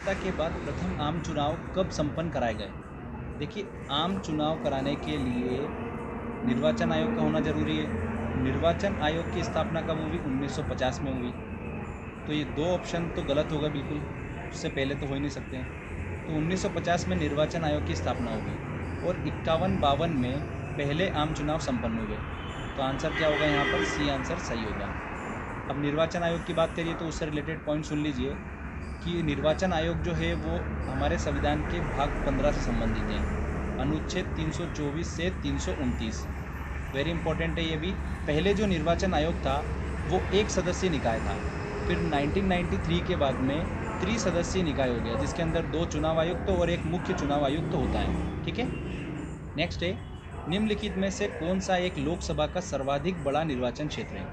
स्वतंत्रता के बाद प्रथम आम चुनाव कब संपन्न कराए गए? देखिए, आम चुनाव कराने के लिए निर्वाचन आयोग का होना जरूरी है। निर्वाचन आयोग की स्थापना कब हुई? 1950 में हुई। तो ये दो ऑप्शन तो गलत होगा बिल्कुल, उससे पहले तो हो ही नहीं सकते हैं। तो 1950 में निर्वाचन आयोग की स्थापना हो गई और 51-52 में पहले आम चुनाव संपन्न हुए। तो आंसर क्या होगा यहाँ पर? सी आंसर सही होगा। अब निर्वाचन आयोग की बात करिए तो उससे रिलेटेड पॉइंट सुन लीजिए कि निर्वाचन आयोग जो है वो हमारे संविधान के भाग 15 से संबंधित है, अनुच्छेद 324 से 329। वेरी इंपॉर्टेंट है ये भी। पहले जो निर्वाचन आयोग था वो एक सदस्यीय निकाय था, फिर 1993 के बाद में त्रिसदस्यीय निकाय हो गया, जिसके अंदर 2 चुनाव आयुक्त और एक मुख्य चुनाव आयुक्त होता है। ठीक है, नेक्स्ट है, निम्नलिखित में से कौन सा एक लोकसभा का सर्वाधिक बड़ा निर्वाचन क्षेत्र है?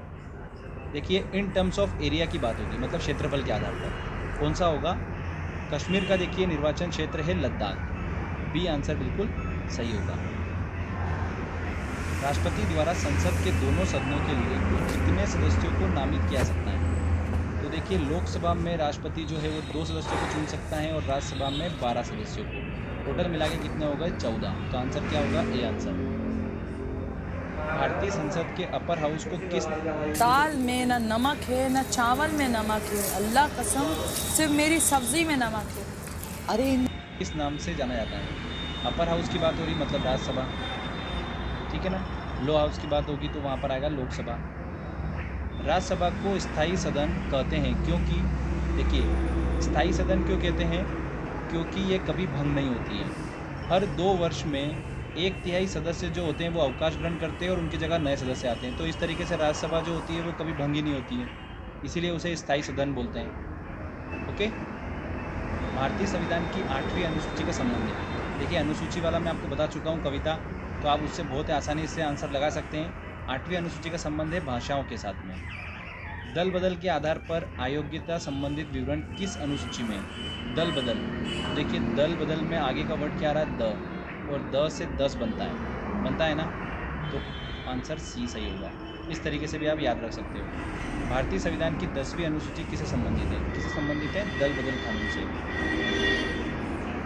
देखिए, इन टर्म्स ऑफ एरिया की बात होगी, मतलब क्षेत्रफल के आधार पर कौन सा होगा? कश्मीर का देखिए निर्वाचन क्षेत्र है लद्दाख। बी आंसर बिल्कुल सही होगा। राष्ट्रपति द्वारा संसद के दोनों सदनों के लिए कुल कितने सदस्यों को नामित किया सकता है? तो देखिए, लोकसभा में राष्ट्रपति जो है वो 2 सदस्यों को चुन सकता है और राज्यसभा में 12 सदस्यों को। टोटल मिला के कितने हो गए? 14। तो आंसर क्या होगा? A answer. भारतीय संसद के अपर हाउस को किस दाल में ना नमक है ना चावल में नमक है, अल्लाह कसम सिर्फ मेरी सब्जी में नमक है। अरे किस नाम से जाना जाता है? अपर हाउस की बात हो रही मतलब राज्यसभा, ठीक है ना। लो हाउस की बात होगी तो वहाँ पर आएगा लोकसभा। राज्यसभा को स्थायी सदन कहते हैं क्योंकि, देखिए, स्थायी सदन क्यों कहते हैं? क्योंकि ये कभी भंग नहीं होती है। हर 2 वर्ष में 1/3 सदस्य जो होते हैं वो अवकाश ग्रहण करते हैं और उनकी जगह नए सदस्य आते हैं। तो इस तरीके से राज्यसभा जो होती है वो कभी भंग ही नहीं होती है, इसीलिए उसे स्थायी सदन बोलते हैं। ओके। भारतीय संविधान की 8वीं अनुसूची का संबंध है। देखिए, अनुसूची वाला मैं आपको बता चुका हूँ कविता, तो आप उससे बहुत आसानी से आंसर लगा सकते हैं। 8वीं अनुसूची का संबंध है भाषाओं के साथ में। दल बदल के आधार पर अयोग्यता संबंधित विवरण किस अनुसूची में? दल बदल, देखिए दल बदल में आगे का वर्ड क्या आ रहा है? द, और द से 10 बनता है ना, तो आंसर सी सही होगा। इस तरीके से भी आप याद रख सकते हो। भारतीय संविधान की 10वीं अनुसूची किससे संबंधित है? किससे संबंधित है? दल बदल कानून से।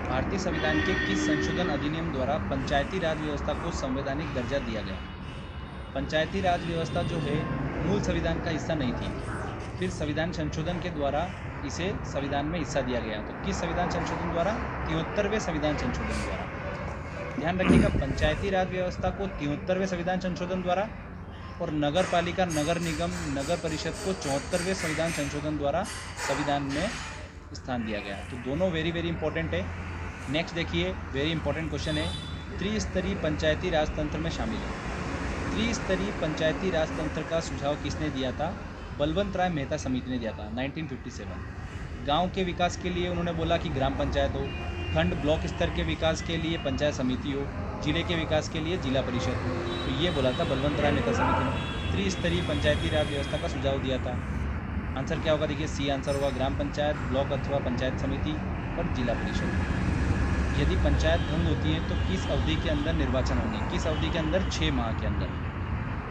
भारतीय संविधान के किस संशोधन अधिनियम द्वारा पंचायती राज व्यवस्था को संवैधानिक दर्जा दिया गया? पंचायती राज व्यवस्था जो है मूल संविधान का हिस्सा नहीं थी, फिर संविधान संशोधन के द्वारा इसे संविधान में हिस्सा दिया गया। तो किस संविधान संशोधन द्वारा? 73वें संविधान संशोधन द्वारा। ध्यान रखिएगा, पंचायती राज व्यवस्था को 73वें संविधान संशोधन द्वारा और नगर पालिका, नगर निगम, नगर परिषद को 74वें संविधान संशोधन द्वारा संविधान में स्थान दिया गया। तो दोनों वेरी वेरी इंपॉर्टेंट है। नेक्स्ट देखिए, वेरी इंपॉर्टेंट क्वेश्चन है, त्रिस्तरीय पंचायती राज तंत्र में शामिल है। त्रिस्तरीय पंचायती राज तंत्र का सुझाव किसने दिया था? बलवंत राय मेहता समिति ने दिया था 1957। गांव के विकास के लिए उन्होंने बोला कि ग्राम पंचायत हो, खंड ब्लॉक स्तर के विकास के लिए पंचायत समिति हो, जिले के विकास के लिए जिला परिषद हो। तो ये बोला था बलवंत राय मेहता समिति ने। त्रिस्तरीय पंचायती राज व्यवस्था का सुझाव दिया था। आंसर क्या होगा? देखिए, सी आंसर होगा, ग्राम पंचायत, ब्लॉक अथवा पंचायत समिति और जिला परिषद। यदि पंचायत भंग होती है तो किस अवधि के अंदर निर्वाचन होंगे? किस अवधि के अंदर? 6 माह के अंदर।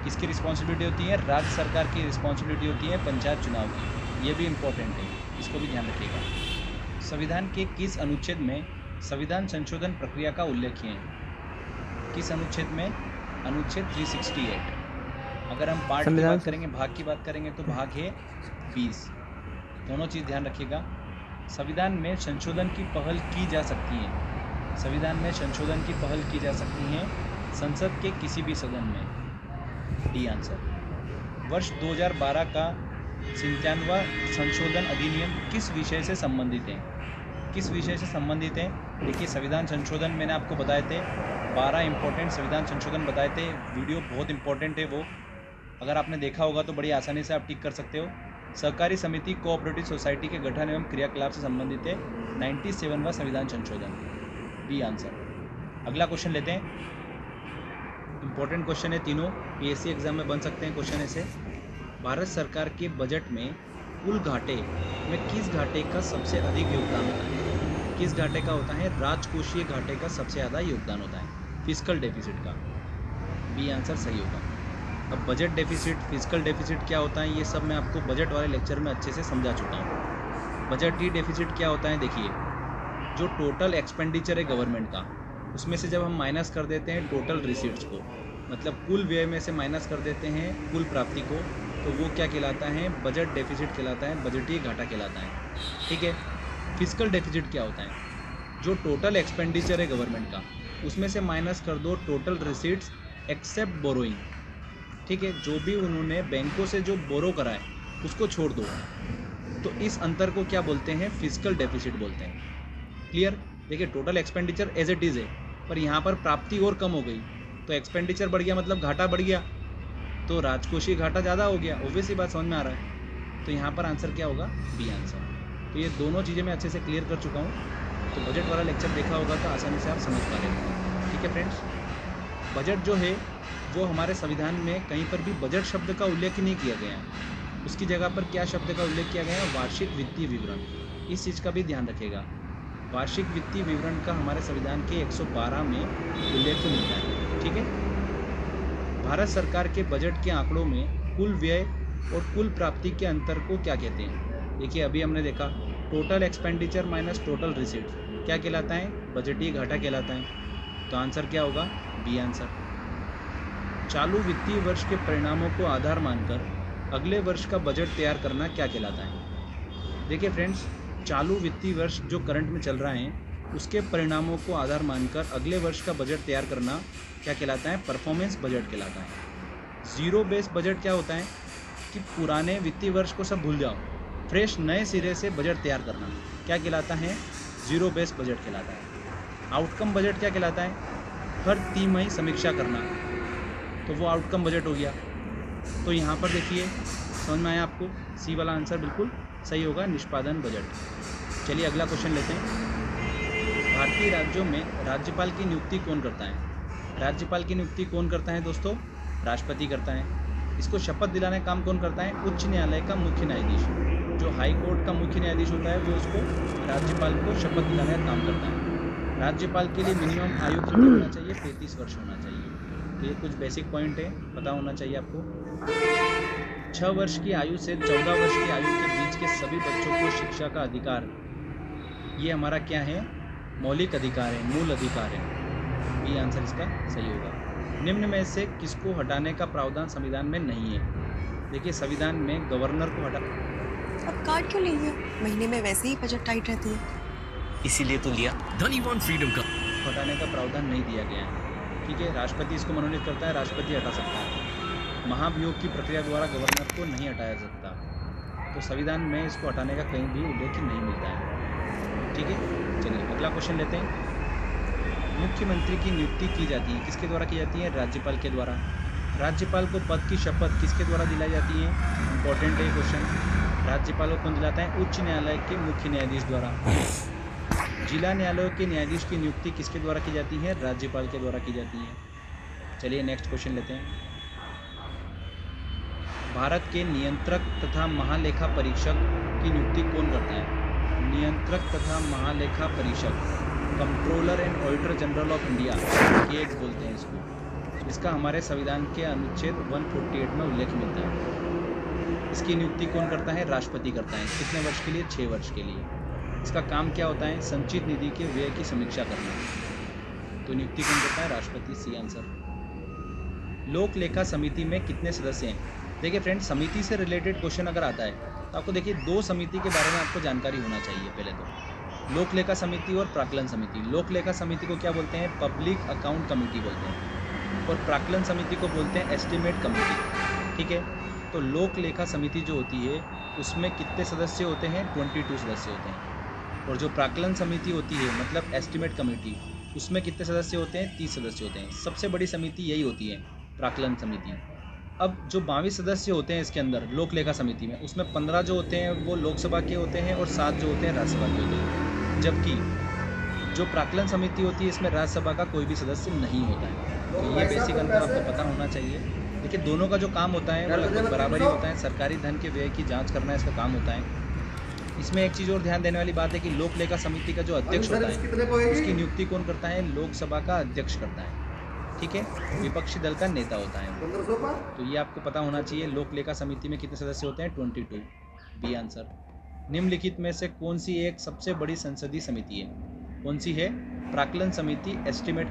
किसकी रिस्पॉन्सिबिलिटी होती है? राज्य सरकार की रिस्पॉन्सिबिलिटी होती है पंचायत चुनाव की। ये भी इम्पोर्टेंट है, इसको भी ध्यान रखिएगा। संविधान के किस अनुच्छेद में संविधान संशोधन प्रक्रिया का उल्लेख है? किस अनुच्छेद में? अनुच्छेद 368। अगर हम पार्ट की बात करेंगे, भाग की बात करेंगे, तो भाग है 20। दोनों चीज़ ध्यान रखिएगा। संविधान में संशोधन की पहल की जा सकती है। संविधान में संशोधन की पहल की जा सकती है संसद के किसी भी सदन में। D answer. वर्ष 2012 का 97वां संशोधन अधिनियम किस विषय से संबंधित है? किस विषय से संबंधित है? देखिए, संविधान संशोधन मैंने आपको बताए थे, 12 इंपॉर्टेंट संविधान संशोधन बताए थे। वीडियो बहुत इंपॉर्टेंट है, वो अगर आपने देखा होगा तो बड़ी आसानी से आप टिक कर सकते हो। सहकारी समिति कोऑपरेटिव सोसाइटी के गठन एवं क्रियाकलाप से संबंधित है 97वां संविधान संशोधन। B answer. अगला क्वेश्चन लेते हैं, इंपॉर्टेंट क्वेश्चन है तीनों, पीएससी एग्जाम में बन सकते हैं क्वेश्चन ऐसे। भारत सरकार के बजट में कुल घाटे में किस घाटे का सबसे अधिक योगदान होता है? किस घाटे का होता है? राजकोषीय घाटे का सबसे ज़्यादा योगदान होता है, फिस्कल डेफिसिट का। बी आंसर सही होगा। अब बजट डेफिसिट, फिस्कल डेफिसिट क्या होता है, ये सब मैं आपको बजट वाले लेक्चर में अच्छे से समझा चुका हूँ। बजटीय डेफिसिट क्या होता है? देखिए, जो टोटल एक्सपेंडिचर है गवर्नमेंट का, उसमें से जब हम माइनस कर देते हैं टोटल रिसीट्स को, मतलब कुल व्यय में से माइनस कर देते हैं कुल प्राप्ति को, तो वो क्या कहलाता है? बजट डेफिसिट कहलाता है, बजटीय घाटा कहलाता है। ठीक है। फिजिकल डेफिसिट क्या होता है? जो टोटल एक्सपेंडिचर है गवर्नमेंट का, उसमें से माइनस कर दो टोटल रिसीट्स एक्सेप्ट बोरोइंग। ठीक है, जो भी उन्होंने बैंकों से जो बोरो करा है उसको छोड़ दो, तो इस अंतर को क्या बोलते हैं? फिजिकल डेफिसिट बोलते हैं। क्लियर? देखिए, total expenditure as it is है, पर यहाँ पर प्राप्ति और कम हो गई, तो एक्सपेंडिचर बढ़ गया मतलब घाटा बढ़ गया, तो राजकोषीय घाटा ज़्यादा हो गया। ऑब्वियसली बात समझ में आ रहा है। तो यहाँ पर आंसर क्या होगा? B answer. तो ये दोनों चीज़ें मैं अच्छे से क्लियर कर चुका हूँ, तो बजट वाला लेक्चर देखा होगा तो आसानी से आप समझ पा रहे हो। ठीक है फ्रेंड्स, बजट जो है वो हमारे संविधान में कहीं पर भी बजट शब्द का उल्लेख नहीं किया गया है। उसकी जगह पर क्या शब्द का उल्लेख किया गया है? वार्षिक वित्तीय विवरण। इस चीज़ का भी ध्यान रखिएगा। वार्षिक वित्तीय विवरण का हमारे संविधान के 112 में उल्लेख मिलता है। ठीक है। भारत सरकार के बजट के आंकड़ों में कुल व्यय और कुल प्राप्ति के अंतर को क्या कहते हैं? देखिए, अभी हमने देखा total expenditure minus total receipts क्या कहलाता है? बजटीय घाटा कहलाता है। तो आंसर क्या होगा? B answer. चालू वित्तीय वर्ष के परिणामों को आधार मानकर अगले वर्ष का बजट तैयार करना क्या कहलाता है? देखिए फ्रेंड्स, चालू वित्तीय वर्ष जो करंट में चल रहा है उसके परिणामों को आधार मानकर अगले वर्ष का बजट तैयार करना क्या कहलाता है? परफॉर्मेंस बजट कहलाता है। जीरो बेस बजट क्या होता है? कि पुराने वित्तीय वर्ष को सब भूल जाओ, फ्रेश नए सिरे से बजट तैयार करना क्या कहलाता है? जीरो बेस बजट कहलाता है। आउटकम बजट क्या कहलाता है? हर तिमाही समीक्षा करना, तो वो आउटकम बजट हो गया। तो यहाँ पर देखिए, समझ में आया आपको? सी वाला आंसर बिल्कुल सही होगा, निष्पादन बजट। चलिए अगला क्वेश्चन लेते हैं। भारतीय राज्यों में राज्यपाल की नियुक्ति कौन करता है? राज्यपाल की नियुक्ति कौन करता है दोस्तों? राष्ट्रपति करता है। इसको शपथ दिलाने का काम कौन करता है? उच्च न्यायालय का मुख्य न्यायाधीश। जो हाई कोर्ट का मुख्य न्यायाधीश होता है वो उसको राज्यपाल को शपथ दिलाने का काम करता है। राज्यपाल के लिए मिनिमम आयु कितनी होना चाहिए? 35 वर्ष होना चाहिए। तो ये कुछ बेसिक पॉइंट है, पता होना चाहिए आपको। 6 वर्ष की आयु से 14 वर्ष की आयु के बीच के सभी बच्चों को शिक्षा का अधिकार, ये हमारा क्या है? मौलिक अधिकार है, मूल अधिकार है। बी आंसर इसका सही होगा। निम्न में से किसको हटाने का प्रावधान संविधान में नहीं है? देखिए, संविधान में गवर्नर को हटा, अब कार्ड क्यों लेंगे? महीने में वैसे ही बजट टाइट रहती है। इसीलिए तो लिया। धनी वांट फ्रीडम का हटाने का प्रावधान नहीं दिया गया है। ठीक है, राष्ट्रपति इसको मनोनीत करता है, राष्ट्रपति हटा सकता है। महाभियोग की प्रक्रिया द्वारा गवर्नर को नहीं हटाया जा सकता। तो संविधान में इसको हटाने का कहीं भी उल्लेख नहीं मिलता है। ठीक है, चलिए अगला क्वेश्चन लेते हैं। मुख्यमंत्री की नियुक्ति की जाती है, किसके द्वारा की जाती है? राज्यपाल के द्वारा। राज्यपाल को पद की शपथ किसके द्वारा दिलाई जाती है? इंपॉर्टेंट है क्वेश्चन। राज्यपाल को कौन दिलाता है? उच्च न्यायालय के मुख्य न्यायाधीश द्वारा। जिला न्यायालयों के न्यायाधीश की नियुक्ति किसके द्वारा की जाती है? राज्यपाल के द्वारा की जाती है। चलिए नेक्स्ट क्वेश्चन लेते हैं। भारत के नियंत्रक तथा महालेखा परीक्षक की नियुक्ति कौन करता है? नियंत्रक तथा महालेखा परीक्षक, controller and auditor general of India, ये एक बोलते हैं इसको। इसका हमारे संविधान के अनुच्छेद 148 में उल्लेख मिलता है। इसकी नियुक्ति कौन करता है? राष्ट्रपति करता है। कितने वर्ष के लिए? 6 वर्ष के लिए। इसका काम क्या होता है? संचित निधि के व्यय की समीक्षा करना। तो नियुक्ति कौन करता है? राष्ट्रपति। C answer. लोक लेखा समिति में कितने सदस्य हैं? देखिए फ्रेंड्स, समिति से रिलेटेड क्वेश्चन अगर आता है तो आपको देखिए 2 समिति के बारे में आपको जानकारी होना चाहिए। पहले तो लोक लेखा समिति और प्राक्कलन समिति। लोक लेखा समिति को क्या बोलते हैं? पब्लिक अकाउंट कमेटी बोलते हैं। और प्राक्कलन समिति को बोलते हैं एस्टिमेट कमेटी। ठीक है, तो लोक लेखा समिति जो होती है उसमें कितने सदस्य होते हैं? 22 सदस्य होते हैं। और जो प्राक्कलन समिति होती है मतलब एस्टिमेट कमेटी, उसमें कितने सदस्य होते हैं? 30 सदस्य होते हैं। सबसे बड़ी समिति यही होती है, प्राक्कलन समिति। अब जो 22 सदस्य होते हैं इसके अंदर लोक लेखा समिति में, उसमें 15 जो होते हैं वो लोकसभा के होते हैं और 7 जो होते हैं राज्यसभा के होते हैं। जबकि जो प्राक्कलन समिति होती है इसमें राज्यसभा का कोई भी सदस्य नहीं होता है। तो ये बेसिक अंतर आपको पता होना चाहिए। देखिए, दोनों का जो काम होता है वो लगभग बराबर ही होता है। सरकारी धन के व्यय की जाँच करना इसका काम होता है। इसमें एक चीज़ और ध्यान देने वाली बात है कि लोक लेखा समिति का जो अध्यक्ष होता है उसकी नियुक्ति कौन करता है? लोकसभा का अध्यक्ष करता है। ठीक है, विपक्षी दल का नेता होता है। तो ये आपको पता होना चाहिए। लोक लेखा समिति में कितने सदस्य होते हैं? 22। B answer. निम्नलिखित में से कौन सी एक सबसे बड़ी संसदीय समिति है? कौन सी है? प्राक्कलन समिति, एस्टीमेट